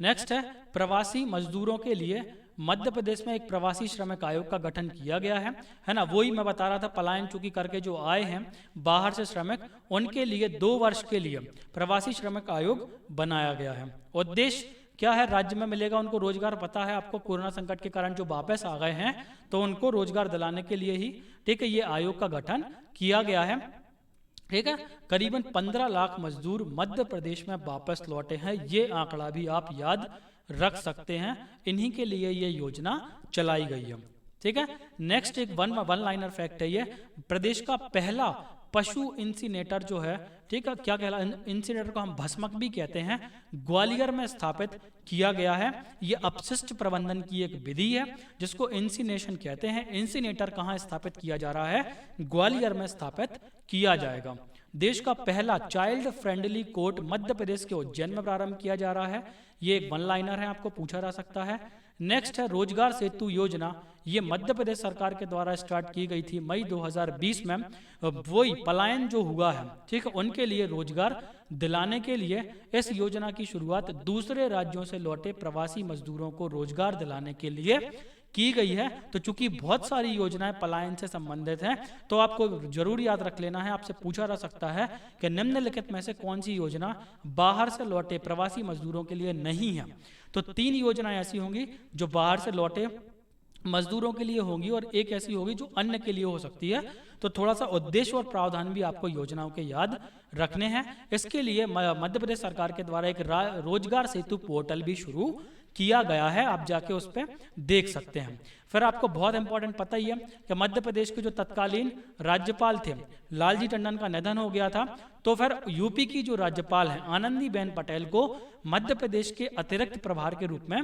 Speaker 1: नेक्स्ट है प्रवासी मजदूरों के लिए मध्य प्रदेश में एक प्रवासी श्रमिक आयोग का गठन किया गया है ना। वही मैं बता रहा था, पलायन चूकी करके जो आए हैं बाहर से श्रमिक, उनके लिए 2 वर्ष के लिए प्रवासी श्रमिक आयोग बनाया गया है। उद्देश्य क्या है, राज्य में मिलेगा उनको रोजगार। पता है आपको, कोरोना संकट के कारण जो वापस आ गए हैं तो उनको रोजगार दिलाने के लिए ही, ठीक है, ये आयोग का गठन किया गया है। ठीक है। करीबन 15 लाख मजदूर मध्य प्रदेश में वापस लौटे हैं, ये आंकड़ा भी आप याद रख सकते हैं। इन्हीं के लिए ये योजना चलाई गई है। ठीक है। नेक्स्ट एक वन लाइनर फैक्ट है, ये प्रदेश का पहला पशु इंसिनेटर जो है, ठीक है, क्या कहला, इंसिनेटर को हम भस्मक भी कहते हैं, ग्वालियर में स्थापित किया गया है। ये अपशिष्ट प्रबंधन की एक विधि है जिसको इंसिनेशन कहते हैं। इंसिनेटर कहाँ स्थापित किया जा रहा है, ग्वालियर में स्थापित किया जाएगा। देश का पहला child friendly court Madhya Pradesh के उज्जैन में प्रारंभ किया जा रहा है। ये एक वन लाइनर है, आपको पूछा जा सकता है। नेक्स्ट है रोजगार सेतु योजना, ये मध्य प्रदेश सरकार के द्वारा स्टार्ट की गई थी मई 2020 में। वही पलायन जो हुआ है, ठीक है, उनके लिए रोजगार दिलाने के लिए इस योजना की शुरुआत दूसरे राज्यों से लौटे प्रवासी मजदूरों को रोजगार दिलाने के लिए की गई है। तो चूंकि बहुत सारी योजनाएं पलायन से संबंधित हैं, तो आपको जरूर याद रख लेना है। आपसे पूछा जा सकता है कि निम्नलिखित में से कौन सी योजना बाहर से लौटे प्रवासी मजदूरों के लिए नहीं है। तो 3 योजनाएं ऐसी होंगी जो बाहर से लौटे मजदूरों के लिए होंगी और एक ऐसी होगी जो अन्य के लिए हो सकती है। तो थोड़ा सा उद्देश्य और प्रावधान भी आपको योजनाओं के याद रखने हैं। इसके लिए मध्य प्रदेश सरकार के द्वारा एक रोजगार सेतु पोर्टल भी शुरू किया गया है, आप जाके उस पर देख सकते हैं। फिर आपको बहुत इंपॉर्टेंट पता ही है कि मध्य प्रदेश के जो तत्कालीन राज्यपाल थे लालजी टंडन का निधन हो गया था, तो फिर यूपी की जो राज्यपाल हैं आनंदीबेन पटेल को मध्य प्रदेश के अतिरिक्त प्रभार के रूप में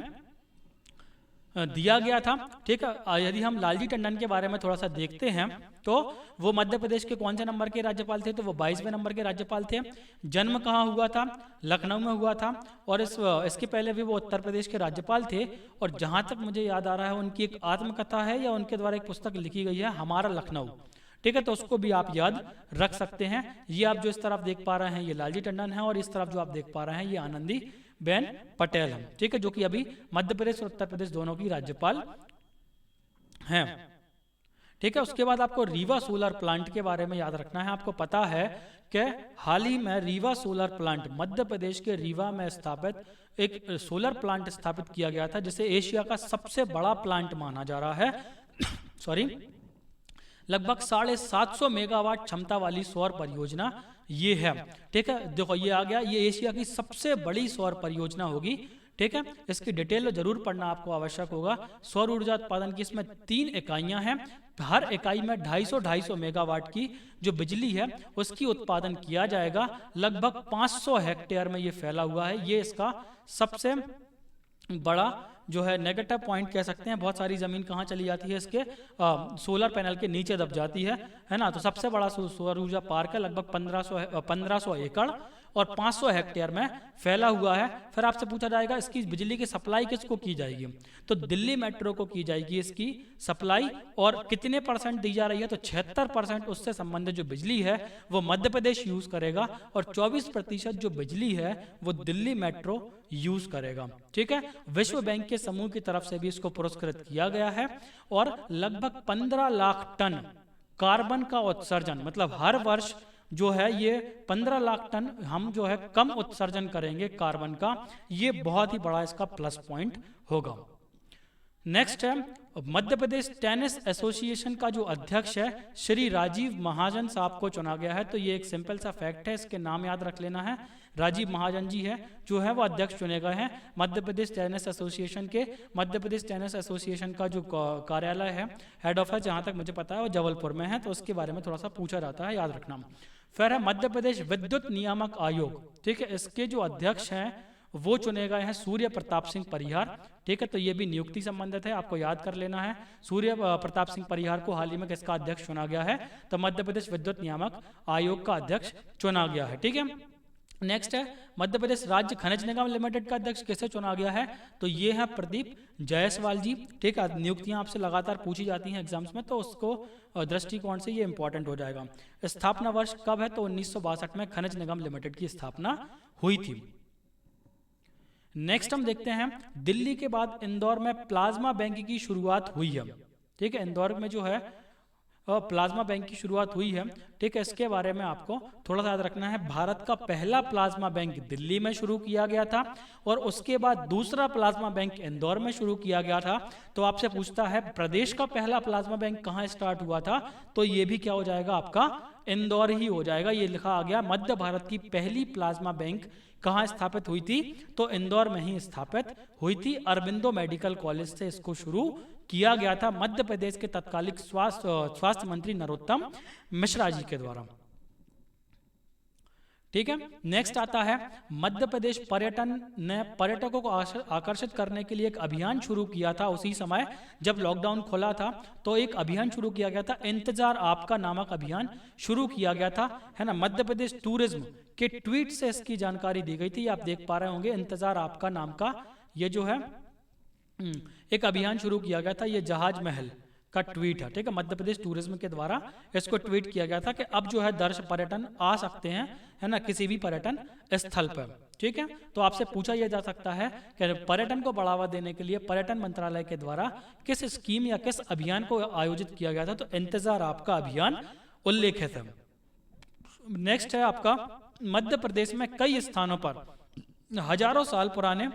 Speaker 1: दिया गया था। ठीक है। यदि हम लालजी टंडन के बारे में थोड़ा सा देखते हैं तो वो मध्य प्रदेश के कौन से नंबर के राज्यपाल थे, तो वो 22वें नंबर के राज्यपाल थे। जन्म कहाँ हुआ था, लखनऊ में हुआ था। और इसके पहले भी वो उत्तर प्रदेश के राज्यपाल थे। और जहाँ तक मुझे याद आ रहा है उनकी एक आत्मकथा है या उनके द्वारा एक पुस्तक लिखी गई है, हमारा लखनऊ। ठीक है, तो उसको भी आप याद रख सकते हैं। ये आप जो इस तरफ देख पा रहे हैं ये लालजी टंडन है और इस तरफ जो आप देख पा रहे हैं ये आनंदी बेन पटेल है। ठीक है, जो कि अभी मध्य प्रदेश और उत्तर प्रदेश दोनों की राज्यपाल हैं। ठीक है। उसके बाद आपको रीवा सोलर प्लांट के बारे में याद रखना है। आपको पता है कि हाल ही में रीवा सोलर प्लांट मध्य प्रदेश के रीवा में स्थापित एक सोलर प्लांट स्थापित किया गया था, जिसे एशिया का सबसे बड़ा प्लांट माना जा रहा है। सॉरी, लगभग 750 मेगावाट क्षमता वाली सौर परियोजना ये है। ठीक है, देखो ये आ गया, ये एशिया की सबसे बड़ी सौर परियोजना होगी। ठीक है, इसकी डिटेल जरूर पढ़ना आपको आवश्यक होगा। सौर ऊर्जा उत्पादन की इसमें 3 इकाइयां हैं। हर इकाई में 250 मेगावाट की जो बिजली है उसकी उत्पादन किया जाएगा। लगभग 500 हेक्टेयर में ये फैला हुआ है। ये इसका सबसे बड़ा जो है नेगेटिव पॉइंट कह सकते हैं। बहुत सारी जमीन कहाँ चली जाती है, इसके सोलर पैनल के नीचे दब जाती है ना। तो सबसे बड़ा सौर ऊर्जा पार्क है, लगभग 1500 एकड़। और 500 हेक्टेयर में फैला हुआ है। फिर आपसे पूछा जाएगा इसकी बिजली की सप्लाई किसको की जाएगी, तो दिल्ली मेट्रो को की जाएगी इसकी सप्लाई, और कितने % दी जा रही है, तो 76% उससे संबंधित जो बिजली है वो मध्य प्रदेश यूज करेगा, और 24% जो बिजली है वो दिल्ली मेट्रो यूज करेगा। ठीक है, विश्व बैंक के समूह की तरफ से भी इसको पुरस्कृत किया गया है, और लगभग 15 लाख टन कार्बन का उत्सर्जन, मतलब हर वर्ष जो है ये 15 लाख टन हम जो है कम उत्सर्जन करेंगे कार्बन का, ये बहुत ही बड़ा इसका प्लस पॉइंट होगा। नेक्स्ट है मध्य प्रदेश टेनिस एसोसिएशन का जो अध्यक्ष है श्री राजीव महाजन साहब को चुना गया है। तो ये एक सिंपल सा फैक्ट है, इसके नाम याद रख लेना है। राजीव महाजन जी है जो है वो अध्यक्ष चुने गए हैं मध्य प्रदेश टेनिस एसोसिएशन के। मध्य प्रदेश टेनिस एसोसिएशन का जो कार्यालय है, हेड ऑफिस जहाँ तक मुझे पता है वो जबलपुर में है, तो उसके बारे में थोड़ा सा पूछा जाता है, याद रखना। फिर है मध्य प्रदेश विद्युत नियामक आयोग। ठीक है, इसके जो अध्यक्ष हैं वो चुने गए हैं सूर्य प्रताप सिंह परिहार। ठीक है, तो ये भी नियुक्ति संबंधित है, आपको याद कर लेना है। सूर्य प्रताप सिंह परिहार को हाल ही में किसका अध्यक्ष चुना गया है, तो मध्य प्रदेश विद्युत नियामक आयोग का अध्यक्ष चुना गया है। ठीक है, नेक्स्ट है मध्य प्रदेश राज्य खनिज निगम लिमिटेड का अध्यक्ष किसे चुना गया है, तो ये है प्रदीप जायसवाल जी। ठीक है, नियुक्तियां आपसे लगातार पूछी जाती हैं एग्जाम्स में, तो उसको दृष्टिकोण से ये इंपॉर्टेंट हो जाएगा। स्थापना वर्ष कब है, तो 1962 में खनिज निगम लिमिटेड की स्थापना हुई थी। नेक्स्ट हम देखते हैं दिल्ली के बाद इंदौर में प्लाज्मा बैंक की शुरुआत हुई है। ठीक है, इंदौर में जो है प्लाज्मा बैंक की शुरुआत हुई है। ठीक है, इसके बारे में आपको थोड़ा सा याद रखना है। भारत का पहला प्लाज्मा बैंक दिल्ली में शुरू किया गया था, और उसके बाद दूसरा प्लाज्मा बैंक इंदौर में शुरू किया गया था। तो आपसे पूछता है प्रदेश का पहला प्लाज्मा बैंक कहाँ स्टार्ट हुआ था, तो ये भी क्या हो जाएगा आपका इंदौर ही हो जाएगा। ये लिखा आ गया मध्य भारत की पहली प्लाज्मा बैंक कहाँ स्थापित हुई थी, तो इंदौर में ही स्थापित हुई थी। अरबिंदो मेडिकल कॉलेज से इसको शुरू किया गया था मध्य प्रदेश के तत्कालीन स्वास्थ्य मंत्री नरोत्तम मिश्रा जी के द्वारा। ठीक है, नेक्स्ट आता है मध्य प्रदेश पर्यटन ने पर्यटकों को आकर्षित करने के लिए एक अभियान शुरू किया था। उसी समय जब लॉकडाउन खुला था तो एक अभियान शुरू किया गया था, इंतजार आपका नामक अभियान शुरू किया गया था, है ना। मध्य प्रदेश टूरिज्म के ट्वीट से इसकी जानकारी दी गई थी, आप देख पा रहे होंगे इंतजार आपका नाम का ये जो है एक अभियान शुरू किया गया था। ये जहाज महल का ट्वीट है। ठीक है, मध्य प्रदेश टूरिज्म के द्वारा इसको ट्वीट किया गया था कि अब जो है दर्शक पर्यटन आ सकते हैं, है ना, किसी भी पर्यटन स्थल पर। ठीक है, तो आपसे पूछा यह जा सकता है कि पर्यटन को बढ़ावा देने के लिए पर्यटन मंत्रालय के द्वारा किस स्कीम या किस अभियान को आयोजित किया गया था, तो इंतजार आपका अभियान उल्लेखित है। नेक्स्ट है आपका मध्य प्रदेश में कई स्थानों पर हजारों साल पुराने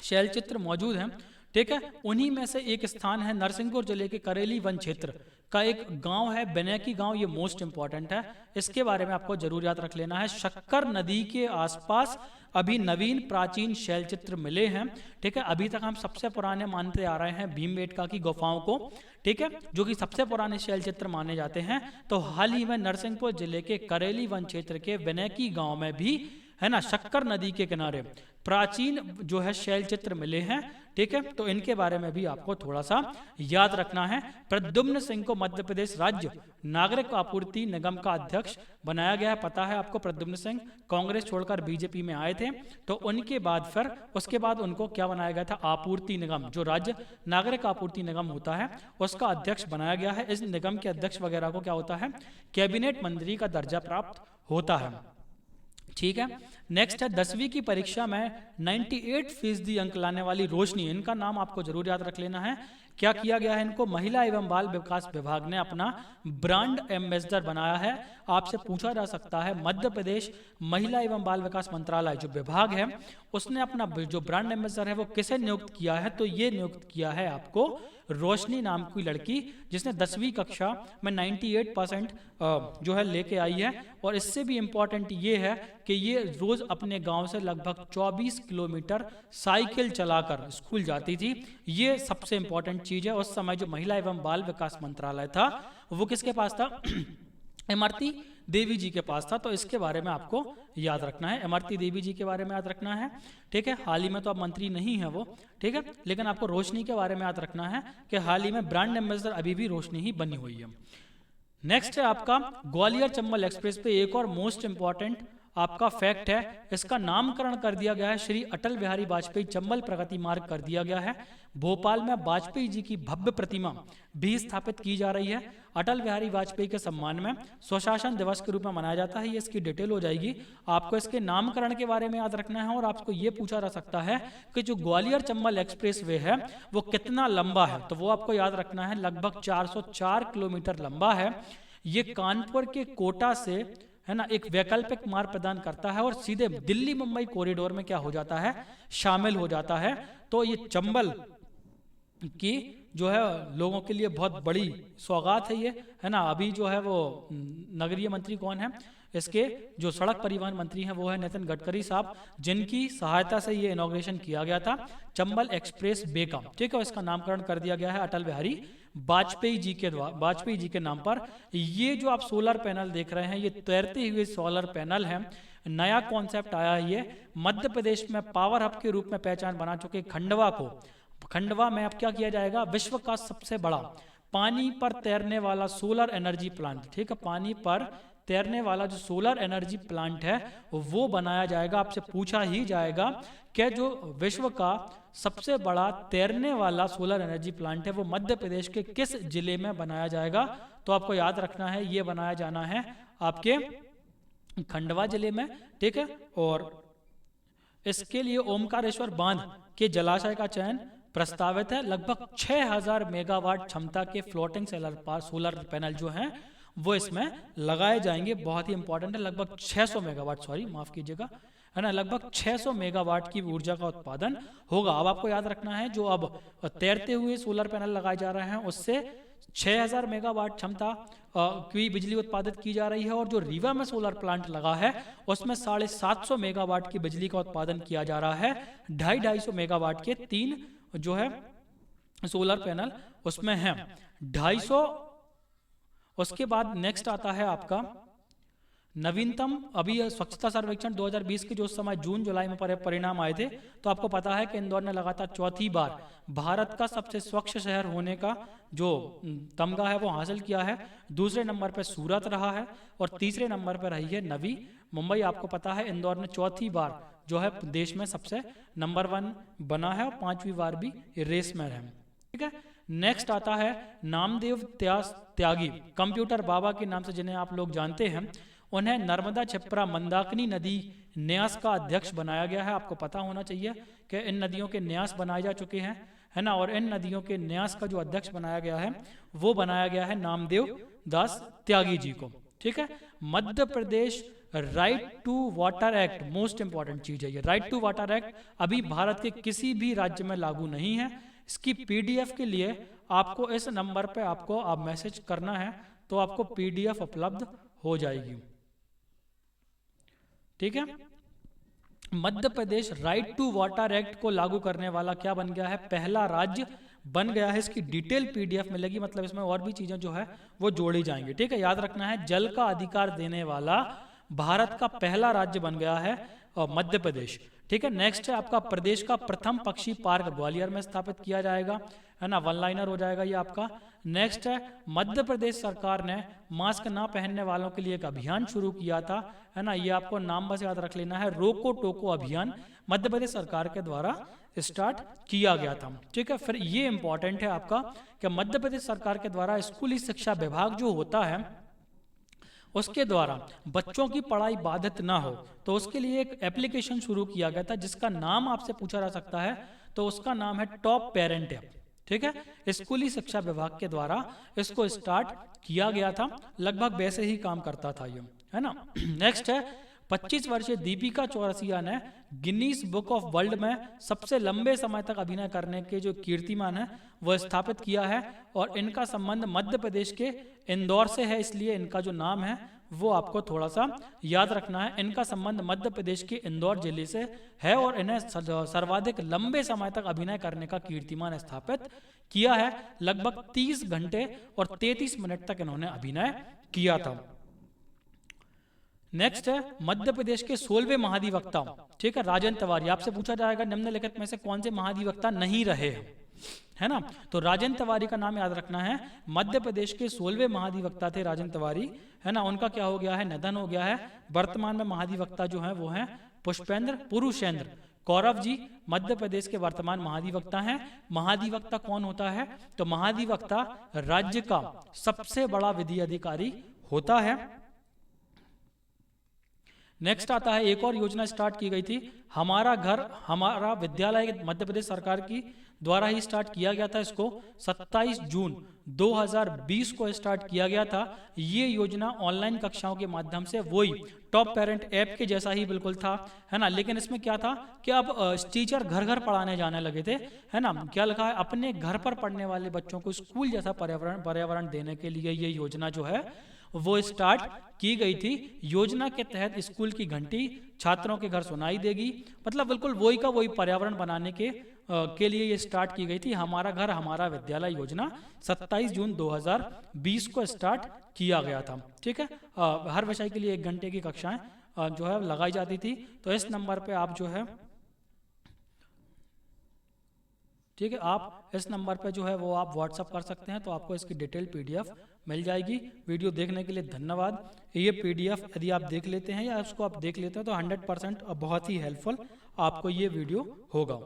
Speaker 1: शैल चित्र मौजूद हैं। ठीक है, उन्हीं में से एक स्थान है नरसिंहपुर जिले के करेली वन क्षेत्र का एक गांव है बेनैकी गांव, ये मोस्ट इंपॉर्टेंट है, इसके बारे में आपको जरूर याद रख लेना है। शक्कर नदी के आसपास अभी नवीन प्राचीन शैल चित्र मिले हैं। ठीक है, अभी तक हम सबसे पुराने मानते आ रहे हैं भीमबेटका की गुफाओं को, ठीक है, जो कि सबसे पुराने शैल चित्र माने जाते हैं। तो हाल ही में नरसिंहपुर जिले के करेली वन क्षेत्र के बेनैकी गांव में भी, है ना, शक्कर नदी के किनारे प्राचीन जो है शैल चित्र मिले हैं। ठीक है, तो इनके बारे में भी आपको थोड़ा सा याद रखना है। प्रद्युम्न सिंह को मध्य प्रदेश राज्य नागरिक आपूर्ति निगम का अध्यक्ष बनाया गया है। पता है आपको, प्रद्युम्न सिंह कांग्रेस छोड़कर बीजेपी में आए थे, तो उनके बाद फिर उसके बाद उनको क्या बनाया गया था, आपूर्ति निगम, जो राज्य नागरिक आपूर्ति निगम होता है उसका अध्यक्ष बनाया गया है। इस निगम के अध्यक्ष वगैरह को क्या होता है, कैबिनेट मंत्री का दर्जा प्राप्त होता है। ठीक है, नेक्स्ट है 10वीं की परीक्षा में 98% अंक लाने वाली रोशनी, इनका नाम आपको जरूर याद रख लेना है। क्या किया गया है इनको, महिला एवं बाल विकास विभाग ने अपना ब्रांड एम्बेसडर बनाया है। आपसे पूछा जा सकता है मध्य प्रदेश महिला एवं बाल विकास मंत्रालय जो विभाग है उसने अपना जो ब्रांड एम्बेसडर है वो किसे नियुक्त किया है, तो ये नियुक्त किया है आपको रोशनी नाम की लड़की, जिसने 10वीं कक्षा में 98% जो है लेके आई है। और इससे भी इम्पोर्टेंट ये है कि ये रोज अपने गांव से लगभग 24 किलोमीटर साइकिल चलाकर स्कूल जाती थी। ये सबसे इम्पोर्टेंट चीज है। उस समय जो महिला एवं बाल विकास मंत्रालय था वो किसके पास था, इमरती देवी जी के पास था। तो इसके बारे में आपको याद रखना है, इमरती देवी जी के बारे में याद रखना है। ठीक है, हाल ही में तो अब मंत्री नहीं है वो, ठीक है, लेकिन आपको रोशनी के बारे में याद रखना है कि हाल ही में ब्रांड एम्बेसडर अभी भी रोशनी ही बनी हुई है। नेक्स्ट है आपका ग्वालियर चंबल एक्सप्रेस पे एक और मोस्ट इंपॉर्टेंट आपका फैक्ट है, इसका नामकरण कर दिया गया है, श्री अटल बिहारी वाजपेयी चंबल प्रगति मार्ग कर दिया गया है। भोपाल में वाजपेयी जी की भव्य प्रतिमा भी स्थापित की जा रही है। अटल बिहारी वाजपेयी के सम्मान में स्वशासन दिवस के रूप में मनाया जाता है। ये इसकी डिटेल हो जाएगी। आपको इसके नामकरण के बारे में याद रखना है। और आपको ये पूछा जा सकता है कि जो ग्वालियर चंबल एक्सप्रेस वे है वो कितना लंबा है, तो वो आपको याद रखना है, लगभग 404 किलोमीटर लंबा है। ये कानपुर के कोटा से, है ना, एक वैकल्पिक मार्ग प्रदान करता है और सीधे दिल्ली मुंबई कॉरिडोर में क्या हो जाता है, शामिल हो जाता है। तो ये चंबल की जो है लोगों के लिए बहुत बड़ी सौगात है ये, है ना। अभी जो है वो नगरीय मंत्री कौन है, इसके जो सड़क परिवहन मंत्री हैं वो है नितिन गडकरी साहब, जिनकी सहायता से ये इनॉग्रेशन किया गया था चंबल एक्सप्रेस वे का। ठीक है, इसका नामकरण कर दिया गया है अटल बिहारी वाजपेयी जी के द्वारा, वाजपेयी जी के नाम पर। ये जो आप सोलर पैनल देख रहे हैं, ये तैरते हुए सोलर पैनल है। नया कॉन्सेप्ट आया है ये मध्य प्रदेश में पावर हब के रूप में पहचान बना चुके खंडवा को। खंडवा में अब क्या किया जाएगा, विश्व का सबसे बड़ा पानी पर तैरने वाला सोलर एनर्जी प्लांट, ठीक है, पानी पर तैरने वाला जो सोलर एनर्जी प्लांट है वो बनाया जाएगा। आपसे पूछा ही जाएगा कि जो विश्व का सबसे बड़ा तैरने वाला सोलर एनर्जी प्लांट है वो मध्य प्रदेश के किस जिले में बनाया जाएगा, तो आपको याद रखना है ये बनाया जाना है आपके खंडवा जिले में। ठीक है, और इसके लिए ओमकारेश्वर बांध के जलाशय का चयन प्रस्तावित है। लगभग 6000 मेगावाट क्षमता के फ्लोटिंग सोलर पैनल जो हैं वो इसमें लगाए जाएंगे। बहुत ही इंपॉर्टेंट है, लगभग 600 मेगावाट, सॉरी माफ कीजिएगा, है ना, लगभग 600 मेगावाट की ऊर्जा का उत्पादन होगा। अब आपको याद रखना है जो अब तैरते हुए सोलर पैनल लगाए जा रहे हैं उससे 6000 मेगावाट क्षमता की बिजली उत्पादित की जा रही है। और जो रीवा में सोलर प्लांट लगा है उसमें 750 मेगावाट की बिजली का उत्पादन किया जा रहा है। 250 मेगावाट के 3 जो है सोलर पैनल उसमें है 250। उसके बाद नेक्स्ट आता है आपका नवीनतम, अभी स्वच्छता सर्वेक्षण 2020 के जो उस समय जून जुलाई में परिणाम आए थे, तो आपको पता है कि इंदौर ने लगातार चौथी बार भारत का सबसे स्वच्छ शहर होने का जो तमगा है वो हासिल किया है। दूसरे नंबर पर सूरत रहा है और तीसरे नंबर पर रही है नवी मुंबई। आपको पता है इंदौर ने चौथी बार जो है देश में सबसे नंबर 1 बना है और 5वीं बार भी रेस में है। ठीक है, नेक्स्ट आता है नामदेव त्यागी, कंप्यूटर बाबा के नाम से जिन्हें आप लोग जानते हैं। उन्हें नर्मदा छिप्रा मंदाकिनी नदी न्यास का अध्यक्ष बनाया गया है। आपको पता होना चाहिए कि इन नदियों के न्यास बनाए जा चुके हैं, है ना, और इन नदियों के न्यास का जो अध्यक्ष बनाया गया है वो बनाया गया है नामदेव दास त्यागी जी को। ठीक है, Madhya Pradesh right to water act, most important चीज है ये, राइट टू वाटर एक्ट अभी भारत के किसी भी राज्य में लागू नहीं है। इसकी पीडीएफ के लिए आपको इस नंबर पे आपको आप मैसेज करना है तो आपको पीडीएफ उपलब्ध हो जाएगी। ठीक है, Madhya Pradesh right to water act को लागू करने वाला क्या बन गया है, पहला राज्य बन गया है। इसकी डिटेल पीडीएफ मिलेगी, मतलब इसमें और भी चीजें जो है वो जोड़ी जाएंगी। ठीक है, याद रखना है जल का अधिकार देने वाला भारत का पहला राज्य बन गया है मध्य प्रदेश। ठीक है, नेक्स्ट है आपका प्रदेश का प्रथम पक्षी पार्क ग्वालियर में स्थापित किया जाएगा, है ना, 1 लाइनर हो जाएगा ये आपका। नेक्स्ट है मध्य प्रदेश सरकार ने मास्क ना पहनने वालों के लिए एक अभियान शुरू किया था, है ना, ये आपको नाम बस याद रख लेना है, रोको टोको अभियान मध्य प्रदेश सरकार के द्वारा स्टार्ट किया गया था। ठीक है, फिर ये इंपॉर्टेंट है आपका कि मध्य प्रदेश सरकार के द्वारा स्कूली शिक्षा विभाग जो होता है उसके द्वारा बच्चों की पढ़ाई बाधित ना हो, तो उसके लिए एक एप्लीकेशन शुरू किया गया था जिसका नाम आपसे पूछा जा सकता है, तो उसका नाम है टॉप पेरेंट ऐप। ठीक है, स्कूली शिक्षा विभाग के द्वारा इसको स्टार्ट किया गया था, लगभग वैसे ही काम करता था ये, है ना। नेक्स्ट है 25 वर्षीय दीपिका चौरसिया ने गिनीज बुक ऑफ वर्ल्ड में सबसे लंबे समय तक अभिनय करने के जो कीर्तिमान है वो स्थापित किया है। और इनका संबंध मध्य प्रदेश के इंदौर से है, इसलिए इनका जो नाम है वो आपको थोड़ा सा याद रखना है। इनका संबंध मध्य प्रदेश के इंदौर जिले से है और इन्हें सर्वाधिक लंबे समय तक अभिनय करने का कीर्तिमान स्थापित किया है। लगभग 30 घंटे और 33 मिनट तक इन्होंने अभिनय किया था। नेक्स्ट है मध्य प्रदेश के 16वें महाधिवक्ता, ठीक है, राजेंद्र तिवारी। आपसे पूछा जाएगा निम्नलिखित में से कौन से महाधिवक्ता नहीं रहे हैं, है ना। तो राजेंद्र तिवारी का नाम याद रखना है। मध्य प्रदेश के 16वें महाधिवक्ता थे राजेंद्र तिवारी, है ना। उनका क्या हो गया है, निधन हो गया है। वर्तमान में महाधिवक्ता जो है वो है पुरुषेंद्र कौरव जी, मध्य प्रदेश के वर्तमान महाधिवक्ता हैं। महाधिवक्ता कौन होता है, तो महाधिवक्ता राज्य का सबसे बड़ा विधि अधिकारी होता है। नेक्स्ट आता है, एक और योजना स्टार्ट की गई थी, हमारा घर हमारा विद्यालय, मध्य प्रदेश सरकार की द्वारा ही स्टार्ट किया गया था। इसको 27 जून 2020 को स्टार्ट किया गया था। ये योजना ऑनलाइन कक्षाओं के माध्यम से, वही टॉप पेरेंट ऐप के जैसा ही बिल्कुल था, है ना। लेकिन इसमें क्या था कि अब टीचर घर घर पढ़ाने जाने लगे थे, है ना। क्या लिखा है, अपने घर पर पढ़ने वाले बच्चों को स्कूल जैसा पर्यावरण देने के लिए ये योजना जो है वो स्टार्ट की गई थी। योजना के तहत स्कूल की घंटी छात्रों के घर सुनाई देगी, मतलब बिल्कुल वही का वही पर्यावरण बनाने के लिए ये स्टार्ट की गई थी। हमारा घर हमारा विद्यालय योजना 27 जून 2020 को स्टार्ट किया गया था, ठीक है। हर विषय के लिए 1 घंटे की कक्षाएं जो है लगाई जाती थी। तो इस नंबर पे आप जो है, ठीक है, आप इस नंबर पे जो है वो आप व्हाट्सअप कर सकते हैं, तो आपको इसकी डिटेल PDF मिल जाएगी। वीडियो देखने के लिए धन्यवाद। ये PDF यदि आप देख लेते हैं या उसको आप देख लेते हैं तो 100% बहुत ही हेल्पफुल आपको ये वीडियो होगा।